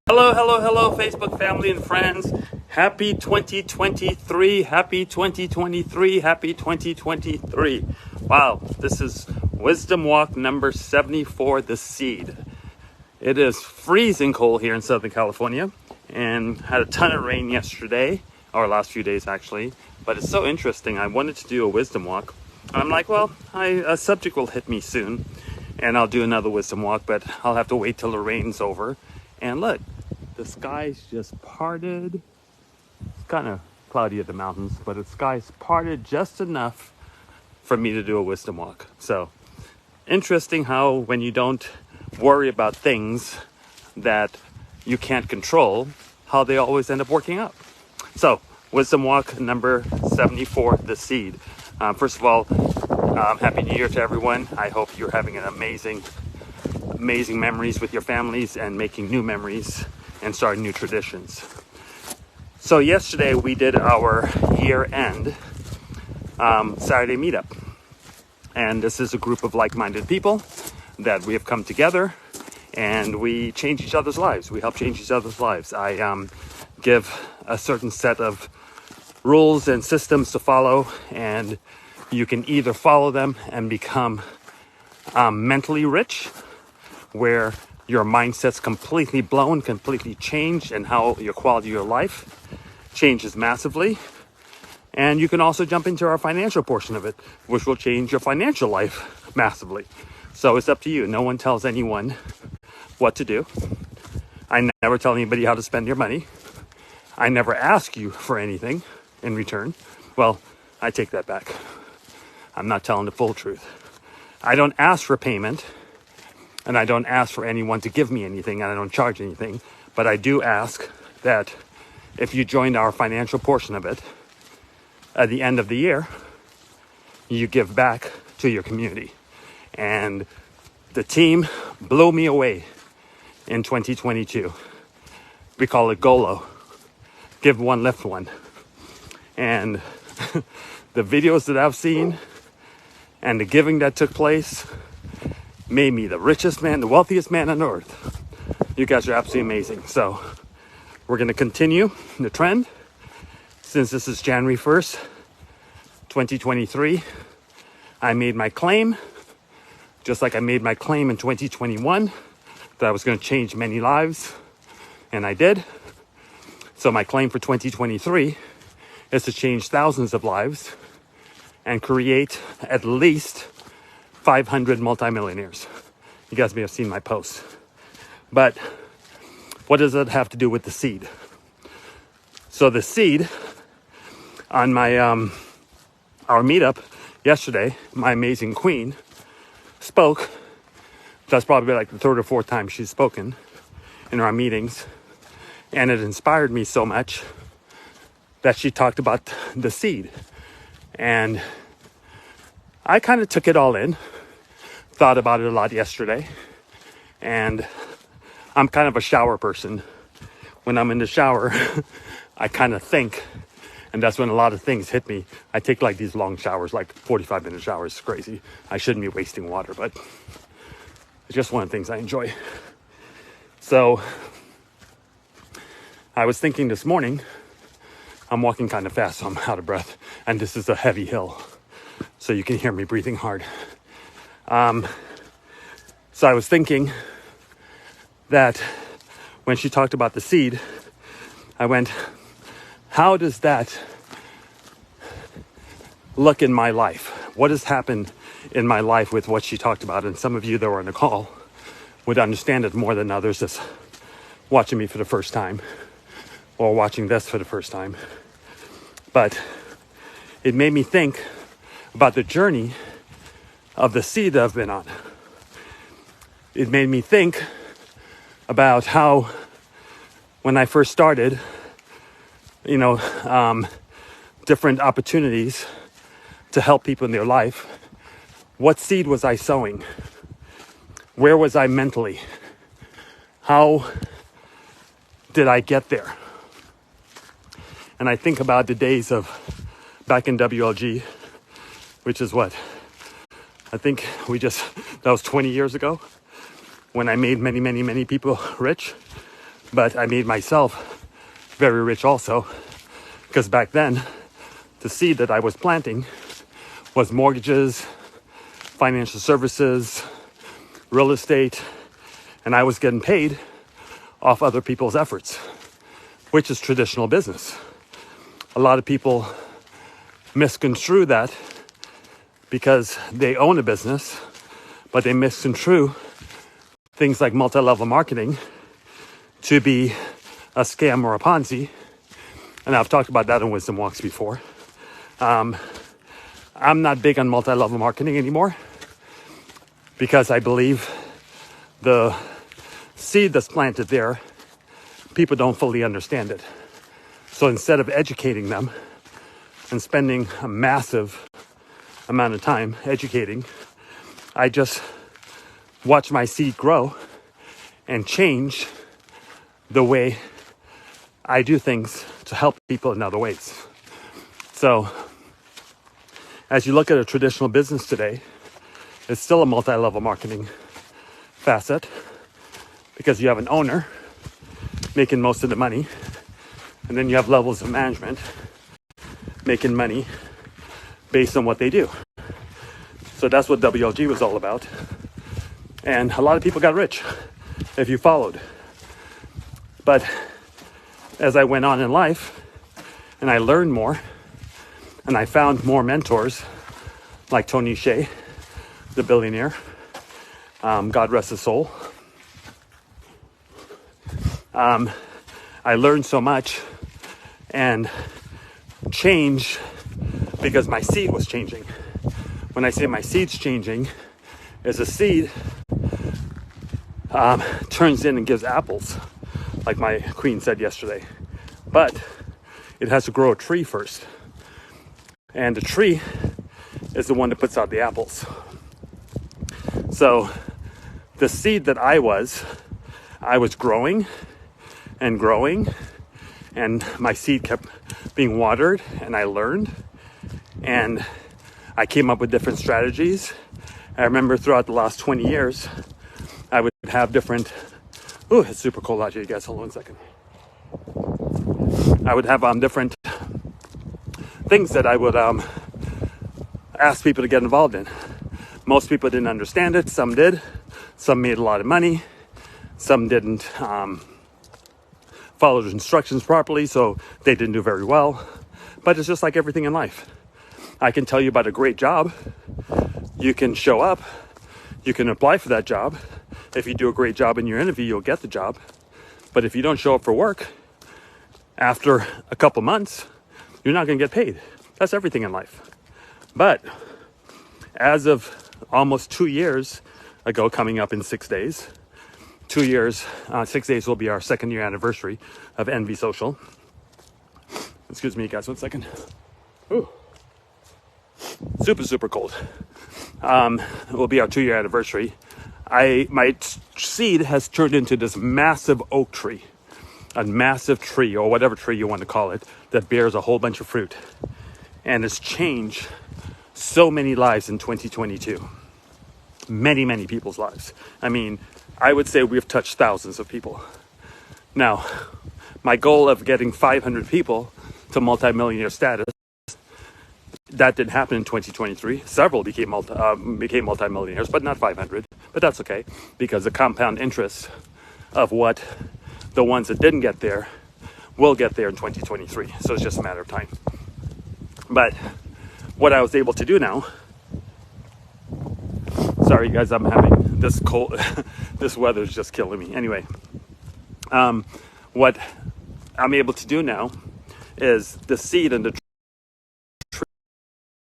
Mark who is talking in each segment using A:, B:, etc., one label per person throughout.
A: Hello, Facebook family and friends. Happy 2023. Happy 2023. Happy 2023. Wow, this is Wisdom Walk number 74, The Seed. It is freezing cold here in Southern California and had a ton of rain yesterday, or last few days actually. But it's so interesting. I wanted to do a Wisdom Walk. I'm like, well, a subject will hit me soon and I'll do another Wisdom Walk, but I'll have to wait till the rain's over. And look, the sky's just parted. It's kind of cloudy at the mountains, but the sky's parted just enough for me to do a Wisdom Walk. So interesting how when you don't worry about things that you can't control, how they always end up working out. So Wisdom Walk number 74, The Seed. First of all, Happy New Year to everyone. I hope you're having an amazing memories with your families and making new memories and starting new traditions. So yesterday we did our year-end Saturday meetup. And this is a group of like-minded people that we have come together and we change each other's lives. We help change each other's lives. I give a certain set of rules and systems to follow, and you can either follow them and become mentally rich, where your mindset's completely blown, completely changed, and how your quality of your life changes massively. And you can also jump into our financial portion of it, which will change your financial life massively. So it's up to you. No one tells anyone what to do. I never tell anybody how to spend your money. I never ask you for anything in return. Well, I take that back. I'm not telling the full truth. I don't ask for payment. And I don't ask for anyone to give me anything, and I don't charge anything. But I do ask that if you join our financial portion of it, at the end of the year, you give back to your community. And the team blew me away in 2022. We call it GOLO. Give one, lift one. And the videos that I've seen and the giving that took place made me the richest man, the wealthiest man on earth. You guys are absolutely amazing. So we're going to continue the trend. Since this is January 1st, 2023, I made my claim, just like I made my claim in 2021, that I was going to change many lives, and I did. So my claim for 2023 is to change thousands of lives and create at least 500 multimillionaires. You guys may have seen my posts. But what does that have to do with the seed? So the seed on my our meetup yesterday, my amazing queen spoke. That's probably like the third or fourth time she's spoken in our meetings. And it inspired me so much that she talked about the seed. And I kind of took it all in, thought about it a lot yesterday, and I'm kind of a shower person. When I'm in the shower, I kind of think, and that's when a lot of things hit me. I take like these long showers, like 45-minute showers. It's crazy. I shouldn't be wasting water, but it's just one of the things I enjoy. So I was thinking this morning, I'm walking kind of fast, so I'm out of breath, and this is a heavy hill, so you can hear me breathing hard. So I was thinking that when she talked about the seed, I went, how does that look in my life? What has happened in my life with what she talked about? And some of you that were on the call would understand it more than others that's watching me for the first time or watching this for the first time. But it made me think about the journey of the seed that I've been on. It made me think about how when I first started, different opportunities to help people in their life, what seed was I sowing? Where was I mentally? How did I get there? And I think about the days of back in WLG, which is what? I think that was 20 years ago when I made many people rich. But I made myself very rich also, because back then, the seed that I was planting was mortgages, financial services, real estate, and I was getting paid off other people's efforts, which is traditional business. A lot of people misconstrue that because they own a business, but they misconstrue things like multi-level marketing to be a scam or a Ponzi. And I've talked about that in Wisdom Walks before. I'm not big on multi-level marketing anymore because I believe the seed that's planted there, people don't fully understand it. So instead of educating them and spending a massive amount of time educating, I just watch my seed grow and change the way I do things to help people in other ways. So as you look at a traditional business today, it's still a multi-level marketing facet because you have an owner making most of the money, and then you have levels of management making money based on what they do. So that's what WLG was all about. And a lot of people got rich if you followed. But as I went on in life and I learned more and I found more mentors like Tony Hsieh, the billionaire, God rest his soul. I learned so much and changed because my seed was changing. When I say my seed's changing, is a seed turns in and gives apples, like my queen said yesterday. But it has to grow a tree first. And the tree is the one that puts out the apples. So the seed that I was growing and growing, and my seed kept being watered, and I learned, and I came up with different strategies. I remember throughout the last 20 years, I would have different, it's super cold out here, you guys, hold on a second. I would have different things that I would ask people to get involved in. Most people didn't understand it, some did. Some made a lot of money, some didn't follow the instructions properly, so they didn't do very well. But it's just like everything in life. I can tell you about a great job. You can show up, you can apply for that job. If you do a great job in your interview, you'll get the job. But if you don't show up for work, after a couple months, you're not going to get paid. That's everything in life. But as of almost 2 years ago, coming up in 6 days, 2 years, 6 days will be our 2nd year anniversary of Envy Social. Excuse me, guys, 1 second. Ooh. Super cold. It will be our 2-year anniversary. My seed has turned into this massive oak tree, a massive tree, or whatever tree you want to call it, that bears a whole bunch of fruit. And it's changed so many lives in 2022. Many people's lives. I mean, I would say we've touched thousands of people. Now, my goal of getting 500 people to multimillionaire status, that didn't happen in 2023. Several became multimillionaires, but not 500. But that's okay, because the compound interest of what the ones that didn't get there will get there in 2023. So it's just a matter of time. But what I was able to do now, sorry guys, I'm having this cold, this weather is just killing me. Anyway, what I'm able to do now is the seed and the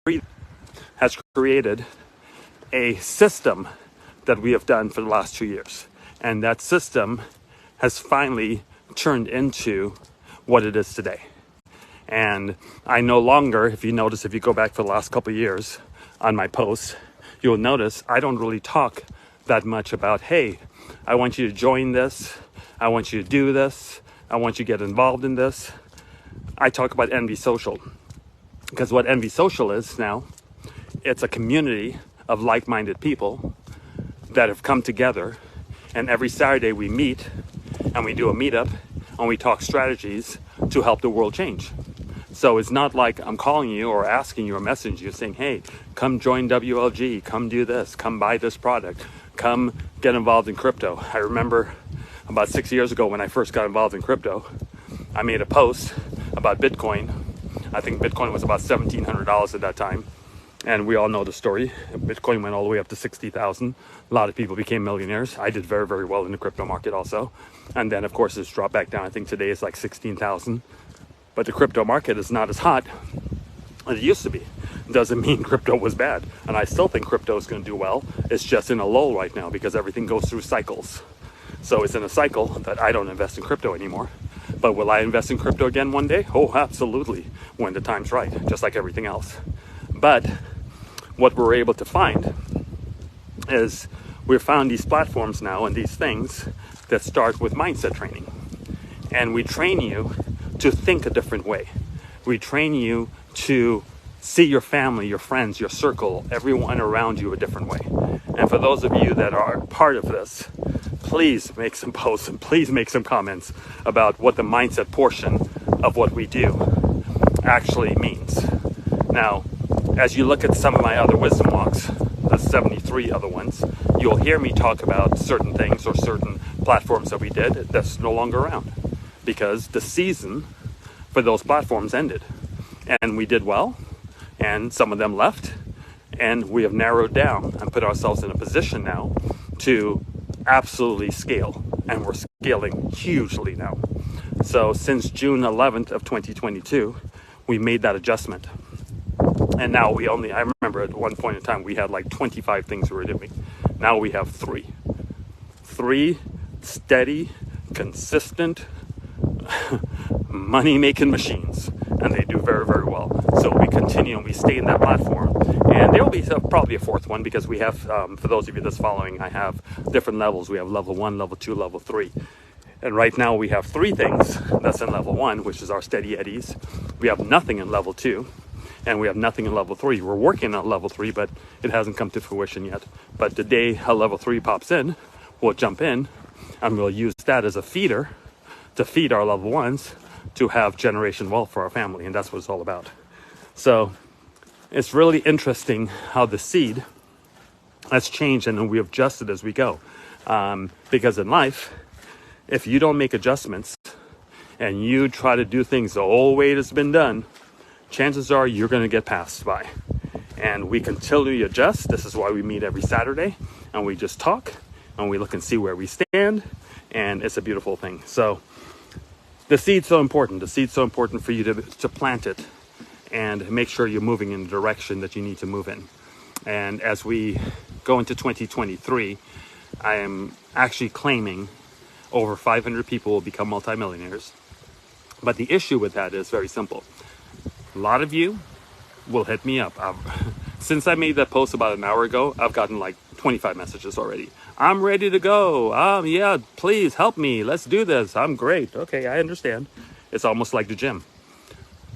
A: tree has created a system that we have done for the last 2 years. And that system has finally turned into what it is today. And I no longer, if you notice, if you go back for the last couple of years on my posts, you'll notice I don't really talk that much about, hey, I want you to join this. I want you to do this. I want you to get involved in this. I talk about Envy Social, because what Envy Social is now, it's a community of like-minded people that have come together, and every Saturday we meet and we do a meetup and we talk strategies to help the world change. So it's not like I'm calling you or asking you or messaging you saying, hey, come join WLG, come do this, come buy this product, come get involved in crypto. I remember about 6 years ago when I first got involved in crypto, I made a post about Bitcoin. I think Bitcoin was about $1,700 at that time. And we all know the story. Bitcoin went all the way up to 60,000. A lot of people became millionaires. I did very, very well in the crypto market also. And then, of course, it's dropped back down. I think today it's like 16,000. But the crypto market is not as hot as it used to be. Doesn't mean crypto was bad. And I still think crypto is going to do well. It's just in a lull right now because everything goes through cycles. So it's in a cycle that I don't invest in crypto anymore. But will I invest in crypto again one day? Oh, absolutely. When the time's right, just like everything else. But what we're able to find is we've found these platforms now and these things that start with mindset training. And we train you to think a different way. We train you to see your family, your friends, your circle, everyone around you a different way. And for those of you that are part of this, please make some posts and please make some comments about what the mindset portion of what we do actually means. Now, as you look at some of my other wisdom walks, the 73 other ones, you'll hear me talk about certain things or certain platforms that we did that's no longer around because the season for those platforms ended. And we did well, and some of them left, and we have narrowed down and put ourselves in a position now to absolutely scale, and we're scaling hugely now. So since June 11th of 2022, we made that adjustment. And now I remember at one point in time, we had like 25 things we were doing. Now we have three steady, consistent, money-making machines. And they do very, very well. So we continue and we stay in that platform. And there will be probably a fourth one because we have, for those of you that's following, I have different levels. We have level 1, level 2, level 3. And right now we have 3 things that's in level 1, which is our steady eddies. We have nothing in level 2. And we have nothing in level 3. We're working on level 3, but it hasn't come to fruition yet. But the day a level 3 pops in, we'll jump in and we'll use that as a feeder to feed our level 1s to have generation wealth for our family. And that's what it's all about. So it's really interesting how the seed has changed and we adjusted as we go. Because in life, if you don't make adjustments and you try to do things the old way it's been done, chances are you're going to get passed by. And we continually adjust. This is why we meet every Saturday and we just talk and we look and see where we stand. And it's a beautiful thing. So the seed's so important. The seed's so important for you to plant it and make sure you're moving in the direction that you need to move in. And as we go into 2023, I am actually claiming over 500 people will become multimillionaires. But the issue with that is very simple. A lot of you will hit me up. Since I made that post about an hour ago, I've gotten like 25 messages already. I'm ready to go. Yeah, please help me. Let's do this. I'm great. Okay, I understand. It's almost like the gym.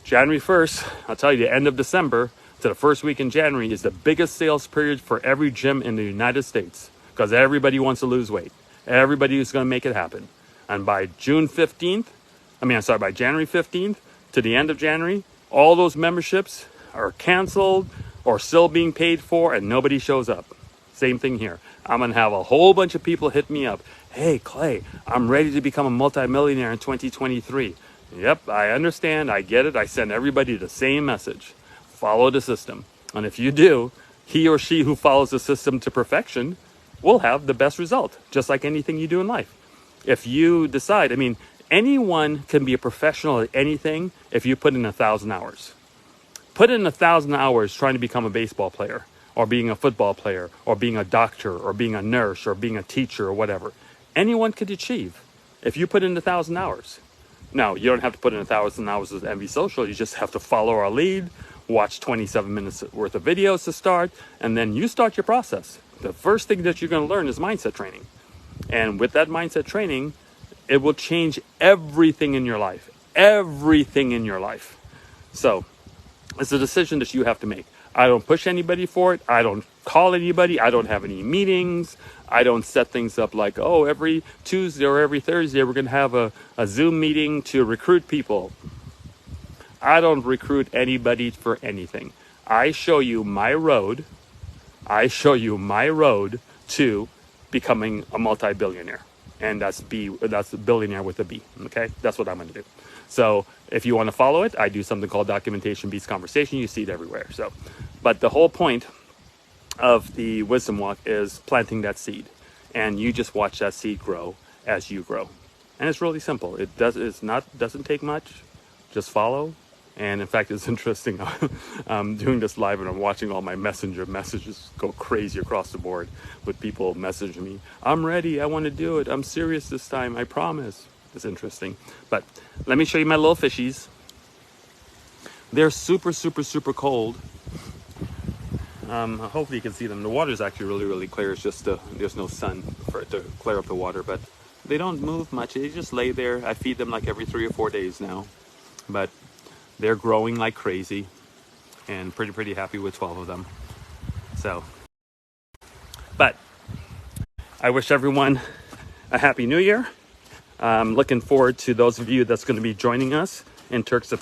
A: January 1st, I'll tell you, the end of December to the first week in January is the biggest sales period for every gym in the United States because everybody wants to lose weight. Everybody is going to make it happen. And by by January 15th to the end of January, all those memberships are canceled or still being paid for and nobody shows up. Same thing here. I'm going to have a whole bunch of people hit me up. Hey, Clay, I'm ready to become a multimillionaire in 2023. Yep, I understand. I get it. I send everybody the same message. Follow the system. And if you do, he or she who follows the system to perfection will have the best result, just like anything you do in life. If you decide, anyone can be a professional at anything if you put in 1,000 hours. Put in 1,000 hours trying to become a baseball player or being a football player or being a doctor or being a nurse or being a teacher or whatever. Anyone could achieve if you put in 1,000 hours. Now, you don't have to put in 1,000 hours with MV Social. You just have to follow our lead, watch 27 minutes worth of videos to start, and then you start your process. The first thing that you're going to learn is mindset training. And with that mindset training, it will change everything in your life. Everything in your life. So it's a decision that you have to make. I don't push anybody for it. I don't call anybody. I don't have any meetings. I don't set things up like, oh, every Tuesday or every Thursday we're going to have a Zoom meeting to recruit people. I don't recruit anybody for anything. I show you my road. I show you my road to becoming a multi-billionaire. And that's a billionaire with a B. Okay, that's what I'm going to do. So if you want to follow it, I do something called Documentation Beats Conversation. You see it everywhere. So, but the whole point of the Wisdom Walk is planting that seed, and you just watch that seed grow as you grow. And it's really simple. Doesn't take much. Just follow. And in fact, it's interesting. I'm doing this live and I'm watching all my messenger messages go crazy across the board with people messaging me. I'm ready. I want to do it. I'm serious this time. I promise. It's interesting. But let me show you my little fishies. They're super, super, super cold. Hopefully you can see them. The water is actually really, really clear. It's just there's no sun for it to clear up the water. But they don't move much. They just lay there. I feed them like every 3 or 4 days now. But they're growing like crazy, and pretty happy with 12 of them. So, but I wish everyone a happy new year. I'm looking forward to those of you that's going to be joining us in Turks and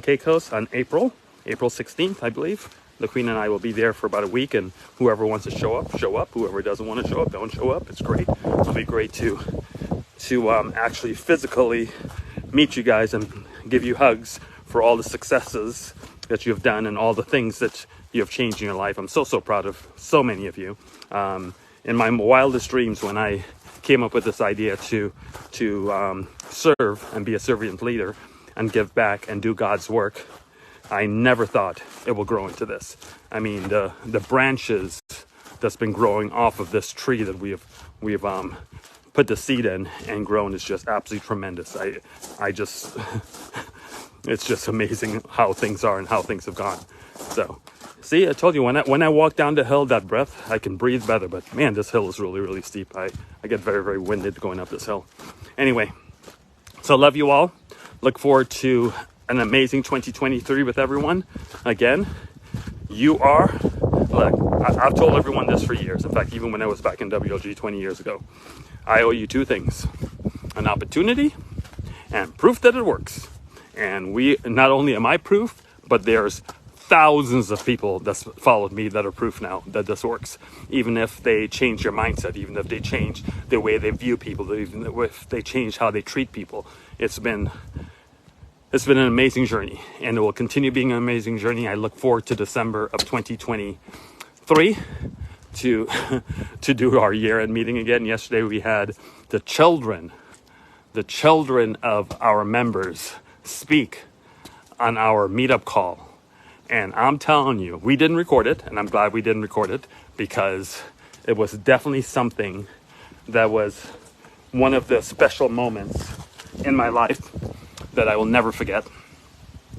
A: Caicos on April 16th, I believe. The Queen and I will be there for about a week, and whoever wants to show up, show up. Whoever doesn't want to show up, don't show up. It's great. It'll be great to actually physically meet you guys and give you hugs for all the successes that you've done and all the things that you have changed in your life. I'm so proud of so many of you. In my wildest dreams, when I came up with this idea to serve and be a servant leader and give back and do God's work, I never thought it will grow into this. I mean, the branches that's been growing off of this tree that we've put the seed in and grown is just absolutely tremendous. I just it's just amazing how things are and how things have gone. So, see, I told you, when I walk down the hill, that breath, I can breathe better. But man, this hill is really, really steep. I get very, very winded going up this hill. Anyway, so love you all. Look forward to an amazing 2023 with everyone. Again, you are, look, I've told everyone this for years. In fact, even when I was back in WLG 20 years ago, I owe you 2 things: an opportunity and proof that it works. And not only am I proof, but there's thousands of people that's followed me that are proof now that this works. Even if they change their mindset, even if they change the way they view people, even if they change how they treat people, it's been an amazing journey, and it will continue being an amazing journey. I look forward to December of 2023 to do our year-end meeting again. Yesterday we had the children of our members speak on our meetup call. And I'm telling you, we didn't record it, and I'm glad we didn't record it, because it was definitely something that was one of the special moments in my life that I will never forget.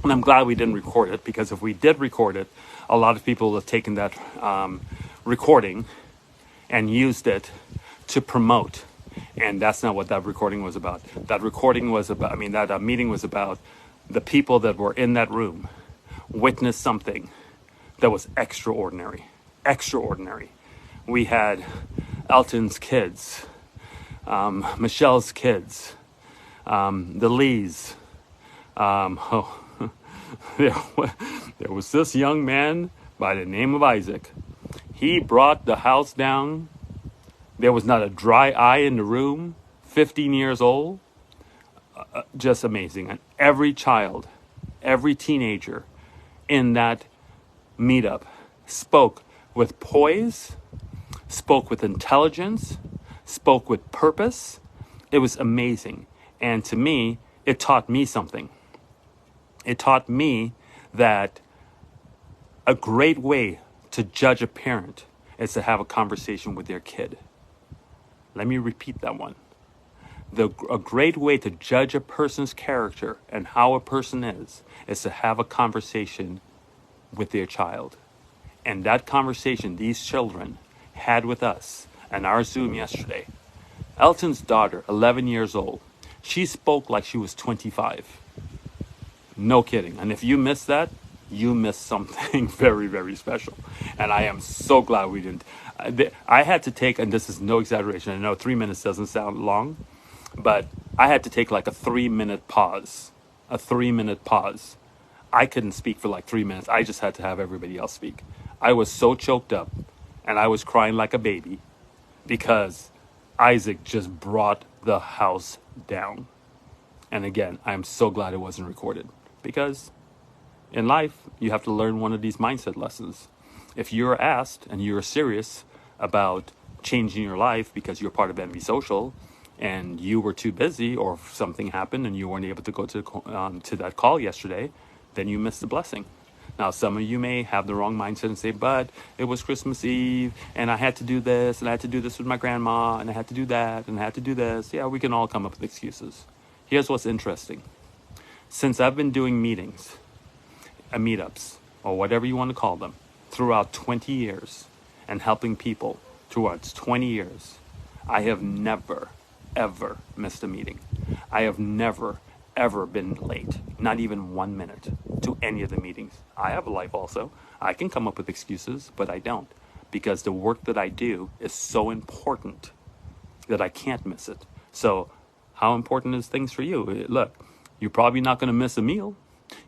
A: And I'm glad we didn't record it, because if we did record it, a lot of people have taken that recording and used it to promote. And that's not what that recording was about. That meeting was about the people that were in that room witnessed something that was extraordinary. We had Elton's kids, Michelle's kids, the Lees. There was this young man by the name of Isaac. He brought the house down. There was not a dry eye in the room. 15 years old. Just amazing. And every child, every teenager in that meetup spoke with poise, spoke with intelligence, spoke with purpose. It was amazing. And to me, it taught me something. It taught me that a great way to judge a parent is to have a conversation with their kid. Let me repeat that one. A great way to judge a person's character and how a person is to have a conversation with their child. And that conversation these children had with us on our Zoom yesterday. Elton's daughter, 11 years old, she spoke like she was 25. No kidding. And if you missed that, you missed something very, very special. And I am so glad we didn't. I had to take, and this is no exaggeration, I know 3 minutes doesn't sound long, but I had to take like a 3 minute pause. A 3 minute pause. I couldn't speak for like 3 minutes. I just had to have everybody else speak. I was so choked up and I was crying like a baby because Isaac just brought the house down. And again, I'm so glad it wasn't recorded because in life, you have to learn one of these mindset lessons. If you're asked and you're serious about changing your life because you're part of Envy Social and you were too busy or something happened and you weren't able to go to that call yesterday, then you missed the blessing. Now, some of you may have the wrong mindset and say, but it was Christmas Eve and I had to do this and I had to do this with my grandma and I had to do that and I had to do this. Yeah, we can all come up with excuses. Here's what's interesting. Since I've been doing meetings, meetups, or whatever you want to call them, throughout 20 years and helping people throughout 20 years, I have never, ever missed a meeting. I have never, ever been late, not even 1 minute to any of the meetings. I have a life also. I can come up with excuses, but I don't because the work that I do is so important that I can't miss it. So how important is things for you? Look, you're probably not going to miss a meal.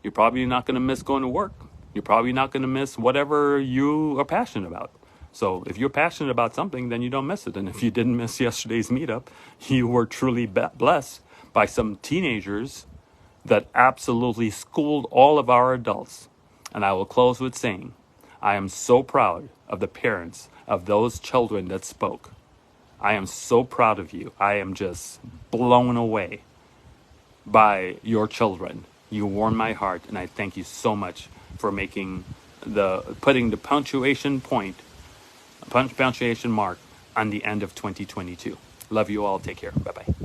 A: You're probably not going to miss going to work. You're probably not going to miss whatever you are passionate about. So if you're passionate about something, then you don't miss it. And if you didn't miss yesterday's meetup, you were truly blessed by some teenagers that absolutely schooled all of our adults. And I will close with saying, I am so proud of the parents of those children that spoke. I am so proud of you. I am just blown away by your children. You warm my heart, and I thank you so much for putting the punctuation mark on the end of 2022. Love you all. Take care. Bye-bye.